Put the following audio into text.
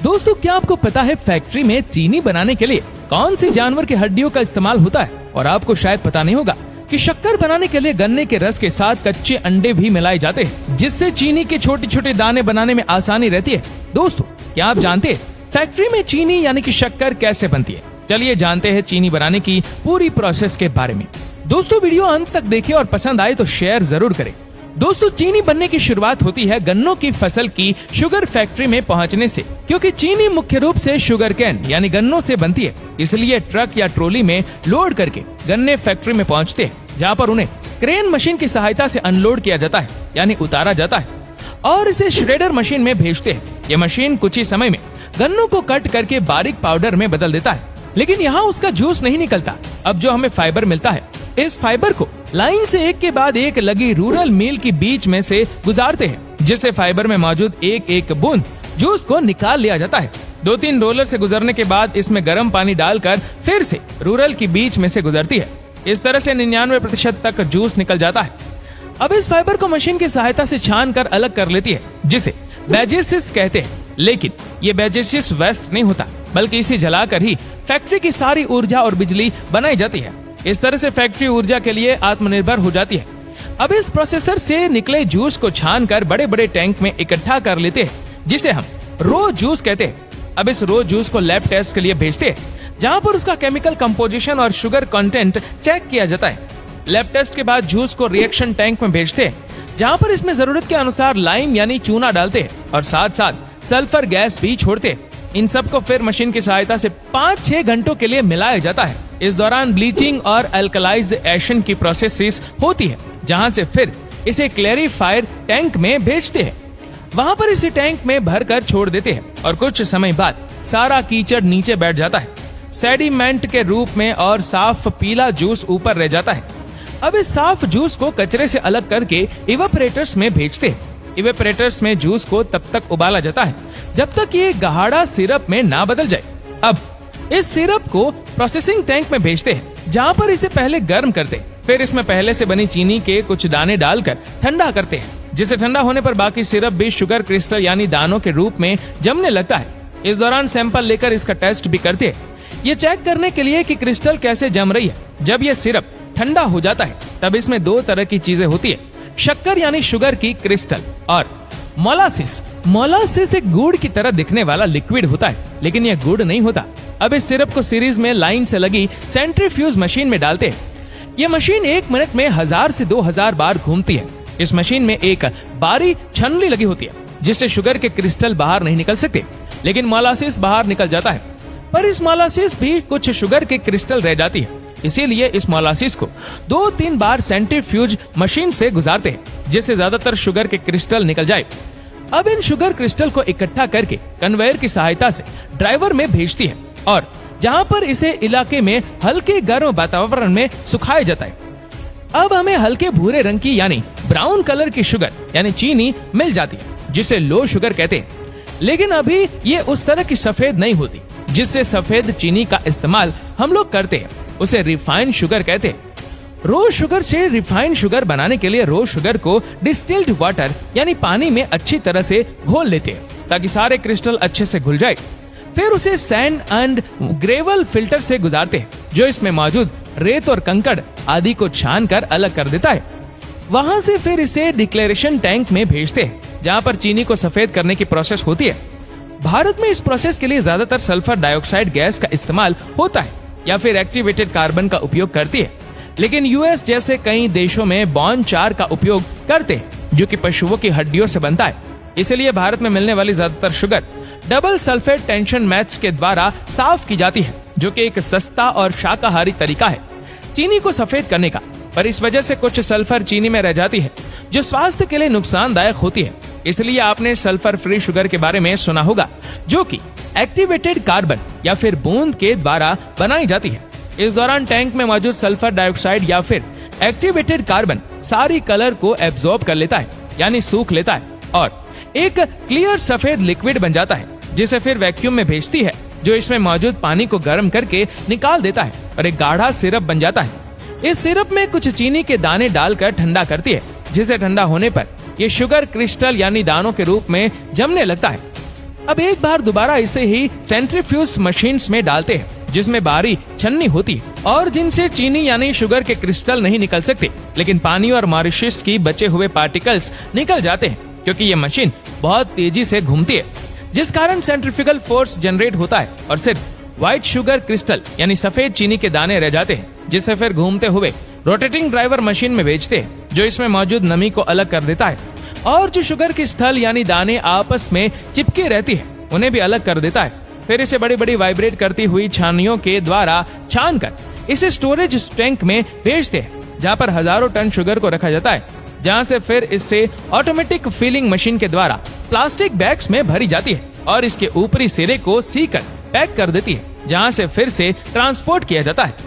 दोस्तों, क्या आपको पता है फैक्ट्री में चीनी बनाने के लिए कौन सी जानवर की हड्डियों का इस्तेमाल होता है? और आपको शायद पता नहीं होगा कि शक्कर बनाने के लिए गन्ने के रस के साथ कच्चे अंडे भी मिलाए जाते हैं, जिससे चीनी के छोटे छोटे दाने बनाने में आसानी रहती है। दोस्तों, क्या आप जानते हैं फैक्ट्री में चीनी यानी कि शक्कर कैसे बनती है? चलिए जानते हैं चीनी बनाने की पूरी प्रोसेस के बारे में। दोस्तों, वीडियो अंत तक देखिए और पसंद आए तो शेयर जरूर करें। दोस्तों, चीनी बनने की शुरुआत होती है गन्नों की फसल की शुगर फैक्ट्री में पहुंचने से, क्योंकि चीनी मुख्य रूप से शुगर कैन यानी गन्नों से बनती है। इसलिए ट्रक या ट्रोली में लोड करके गन्ने फैक्ट्री में पहुंचते हैं, जहां पर उन्हें क्रेन मशीन की सहायता से अनलोड किया जाता है यानी उतारा जाता है और इसे श्रेडर मशीन में भेजते हैं। ये मशीन कुछ ही समय में गन्नों को कट करके बारीक पाउडर में बदल देता है। लेकिन यहाँ उसका जूस नहीं निकलता। अब जो हमें फाइबर मिलता है, इस फाइबर को लाइन से एक के बाद एक लगी रूरल मिल की बीच में से गुजारते हैं, जिससे फाइबर में मौजूद एक एक बूंद जूस को निकाल लिया जाता है। 2-3 रोलर से गुजरने के बाद इसमें गर्म पानी डालकर फिर से रूरल की बीच में से गुजरती है। इस तरह से 99% तक जूस निकल जाता है। अब इस फाइबर को मशीन की सहायता से छान कर अलग कर लेती है, जिसे बेजेसिस कहते हैं। लेकिन ये बेजेसिस वेस्ट नहीं होता, बल्कि इसे जलाकर ही फैक्ट्री की सारी ऊर्जा और बिजली बनाई जाती है। इस तरह से फैक्ट्री ऊर्जा के लिए आत्मनिर्भर हो जाती है। अब इस प्रोसेसर से निकले जूस को छानकर बड़े बड़े टैंक में इकट्ठा कर लेते हैं, जिसे हम रो जूस कहते हैं। अब इस रो जूस को लैब टेस्ट के लिए भेजते हैं, जहां पर उसका केमिकल कंपोजिशन और शुगर कंटेंट चेक किया जाता है। लैब टेस्ट के बाद जूस को रिएक्शन टैंक में भेजते हैं, जहां पर इसमें जरूरत के अनुसार लाइम यानी चूना डालते हैं और साथ साथ सल्फर गैस भी छोड़ते हैं। इन सब को फिर मशीन की सहायता से 5-6 घंटों के लिए मिलाया जाता है। इस दौरान ब्लीचिंग और अल्कलाइजेशन की प्रोसेस होती है, जहां से फिर इसे क्लैरिफायर टैंक में भेजते हैं। वहां पर इसे टैंक में भरकर छोड़ देते हैं और कुछ समय बाद सारा कीचड़ नीचे बैठ जाता है सेडिमेंट के रूप में और साफ पीला जूस ऊपर रह जाता है। अब इस साफ जूस को कचरे से अलग करके इवेपोरेटर्स में भेजते हैं। इवेपोरेटर्स में जूस को तब तक उबाला जाता है जब तक ये गाढ़ा सिरप में ना बदल जाए। अब इस सिरप को प्रोसेसिंग टैंक में भेजते हैं, जहां पर इसे पहले गर्म करते हैं, फिर इसमें पहले से बनी चीनी के कुछ दाने डालकर ठंडा करते हैं, जिसे ठंडा होने पर बाकी सिरप भी शुगर क्रिस्टल यानी दानों के रूप में जमने लगता है। इस दौरान सैंपल लेकर इसका टेस्ट भी करते हैं, ये चेक करने के लिए कि क्रिस्टल कैसे जम रही है। जब ये सिरप ठंडा हो जाता है, तब इसमें 2 तरह की चीजें होती है, शक्कर यानी शुगर की क्रिस्टल और मोलासिस। मोलासिस एक गुड़ की तरह दिखने वाला लिक्विड होता है, लेकिन यह गुड़ नहीं होता। अब इस सिरप को सीरीज में लाइन से लगी सेंट्रीफ्यूज मशीन में डालते हैं। यह मशीन 1 मिनट में 1000 से 2000 बार घूमती है। इस मशीन में एक बारी छन्नी लगी होती है, जिससे शुगर के क्रिस्टल बाहर नहीं निकल सकते, लेकिन मोलासिस बाहर निकल जाता है। पर इस मोलासिस भी कुछ शुगर के क्रिस्टल रह जाती है, इसीलिए इस मोलासिस को 2-3 बार सेंट्रीफ्यूज मशीन से गुजारते हैं, जिससे ज्यादातर शुगर के क्रिस्टल निकल जाए। अब इन शुगर क्रिस्टल को इकट्ठा करके कन्वेयर की सहायता से ड्राइवर में भेजती है और जहां पर इसे इलाके में हल्के गर्म वातावरण में सुखाया जाता है। अब हमें हल्के भूरे रंग की यानी ब्राउन कलर की शुगर यानी चीनी मिल जाती है, जिसे लो शुगर कहते हैं। लेकिन अभी ये उस तरह की सफेद नहीं होती, जिससे सफेद चीनी का इस्तेमाल हम लोग करते हैं, उसे रिफाइंड शुगर कहते हैं। रो शुगर से रिफाइंड शुगर बनाने के लिए रो शुगर को डिस्टिल्ड वाटर यानी पानी में अच्छी तरह से घोल लेते हैं, ताकि सारे क्रिस्टल अच्छे से घुल जाए। फिर उसे सैंड एंड ग्रेवल फिल्टर से गुजारते हैं, जो इसमें मौजूद रेत और कंकड़ आदि को छान कर अलग कर देता है। वहां से फिर इसे डिक्लेरेशन टैंक में भेजते हैं, जहां पर चीनी को सफेद करने की प्रोसेस होती है। भारत में इस प्रोसेस के लिए ज्यादातर सल्फर डाइऑक्साइड गैस का इस्तेमाल होता है या फिर एक्टिवेटेड कार्बन का उपयोग करती है, लेकिन यूएस जैसे कई देशों में बॉन चार का उपयोग करते हैं, जो कि पशुओं की हड्डियों से बनता है। इसलिए भारत में मिलने वाली ज्यादातर sugar double sulphate tension match के द्वारा साफ की जाती है, जो कि एक सस्ता और शाकाहारी तरीका है चीनी को सफेद करने का। पर इस वजह से कुछ सल्फर चीनी में रह जाती है, जो स्वास्थ्य के लिए नुकसानदायक होती है। इसलिए आपने सल्फर फ्री शुगर के बारे में सुना होगा, जो कि एक्टिवेटेड कार्बन या फिर बूंद के द्वारा बनाई जाती है। इस दौरान टैंक में मौजूद सल्फर डाइऑक्साइड या फिर एक्टिवेटेड कार्बन सारी कलर को एब्जॉर्ब कर लेता है यानी सूख लेता है और एक क्लियर सफेद लिक्विड बन जाता है, जिसे फिर वैक्यूम में भेजती है, जो इसमें मौजूद पानी को गर्म करके निकाल देता है और एक गाढ़ा सिरप बन जाता है। इस सिरप में कुछ चीनी के दाने डालकर ठंडा करती है, जिसे ठंडा होने पर ये शुगर क्रिस्टल यानी दानों के रूप में जमने लगता है। अब एक बार दोबारा इसे ही सेंट्रीफ्यूज मशीन्स में डालते हैं, जिसमें बारी छन्नी होती है और जिनसे चीनी यानी शुगर के क्रिस्टल नहीं निकल सकते, लेकिन पानी और मॉरिशस की बचे हुए पार्टिकल्स निकल जाते हैं, क्योंकि ये मशीन बहुत तेजी से घूमती है, जिस कारण सेंट्रीफ्यूगल फोर्स जनरेट होता है और सिर्फ व्हाइट शुगर क्रिस्टल यानी सफेद चीनी के दाने रह जाते हैं, जिसे फिर घूमते हुए रोटेटिंग ड्राइवर मशीन में भेजते हैं, जो इसमें मौजूद नमी को अलग कर देता है और जो शुगर के स्थल यानी दाने आपस में चिपके रहती है उन्हें भी अलग कर देता है। फिर इसे बड़ी बड़ी वाइब्रेट करती हुई छानियों के द्वारा छानकर इसे स्टोरेज टैंक में भेजते हैं, जहाँ पर हजारों टन शुगर को रखा जाता है, जहाँ से फिर इससे ऑटोमेटिक फिलिंग मशीन के द्वारा प्लास्टिक बैग्स में भरी जाती है और इसके ऊपरी सिरे को सीकर पैक कर देती है, जहाँ से फिर से ट्रांसपोर्ट किया जाता है।